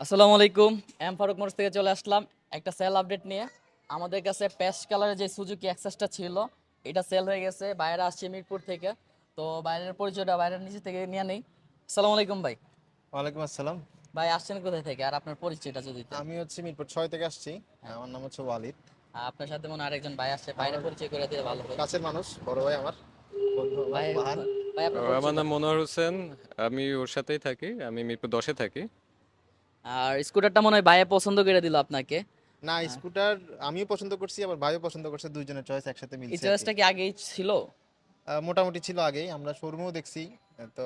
আসসালামু আলাইকুম। ফারুক মোটরস থেকে চলে আসলাম একটা সেল আপডেট নিয়ে। আমাদের কাছে পেস্ট কালারের যে সুজুকি অ্যাক্সেসটা ছিল, এটা সেল হয়ে গেছে। বাইরে আসছে মিরপুর থেকে। তো বাইরের পরিচয়টা বাইরের নিচে থেকে নিয়ে নেই। আসসালামু আলাইকুম ভাই। ওয়ালাইকুম আসসালাম। ভাই আসছেন কোথায় থেকে, আর আপনার পরিচয়টা যদি দিতেন। আমি মিরপুর 6 থেকে আসছি। হ্যাঁ, আমার নাম হচ্ছে ওয়ালিদ। আপনার সাথে মনে হয় আরেকজন ভাই আসছে, বাইরে আমার পরিচয় করে দিলে ভালো হয়। কাছের মানুষ, বড় ভাই আমার, বন্ধু আমার ভাই, মাহান। ভাই আপনার আমার পরিচয়টা। নাম মনোয়ার হোসেন। আমি ওর সাথেই থাকি। আমি মিরপুর 10-এ থাকি। আর স্কুটারটা মনে হয় ভাইয়া পছন্দ করে দিল আপনাকে। না, স্কুটার আমিও পছন্দ করছি, আবার ভাইও পছন্দ করছে, দুইজনের চয়েস একসাথে এই মিলছে আর কি। চয়েসটা কি আগেই ছিল? মোটামুটি ছিল আগেই, আমরা শোরুমেও দেখছি। তো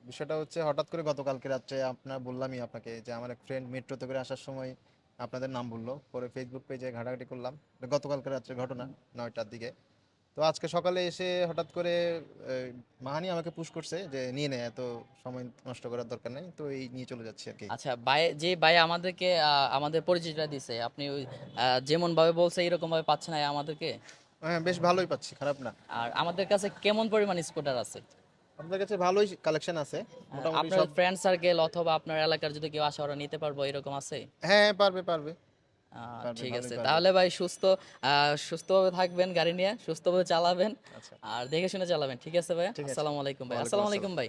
বিষয়টা হচ্ছে হঠাৎ করে গতকালকে রাত্রে আপনার বললামই আপনাকে যে আমার এক ফ্রেন্ড মেট্রোতে করে আসার সময় আপনাদের নাম বললো, পরে ফেসবুক পেজে ঘাটাঘাটি করলাম। এটা গতকালকে রাত্রে ঘটনা, 9টার দিকে। তো আজকে সকালে এসে হঠাৎ করে মাহানি আমাকে পুশ করছে যে নিয়ে নে, এত সময় নষ্ট করার দরকার নেই, তো এই নিয়ে চলে যাচ্ছি আর কি। আচ্ছা, ভাই যে ভাই আমাদেরকে আমাদের পরিচয়টা দিছে, আপনি ওই যেমন ভাবে বলছে এরকম ভাবে পাচ্ছেন না আমাদেরকে? হ্যাঁ, বেশ ভালোই পাচ্ছি, খারাপ না। আর আমাদের কাছে কেমন পরিমাণ স্কুটার আছে? আপনাদের কাছে ভালোই কালেকশন আছে, মোটামুটি আপনার সব। ফ্রেন্ড সার্কেল অথবা আপনার এলাকার যদি কেউ আসে ওরা নিতে পারবো এরকম আছে? হ্যাঁ, পারবে পারবে পারবে, ঠিক ভালোই আছে, পারবে। তাহলে ভাই সুস্থভাবে থাকবেন, গাড়ি নিয়ে সুস্থভাবে চালাবেন। আচ্ছা, আর দেখে শুনে চালাবেন, ঠিক আছে ভাই? ঠিক আছে। আসসালামু আলাইকুম ভাই। ওয়ালাইকুম আসসালামু আসসালাম। আলাইকুম ভাই।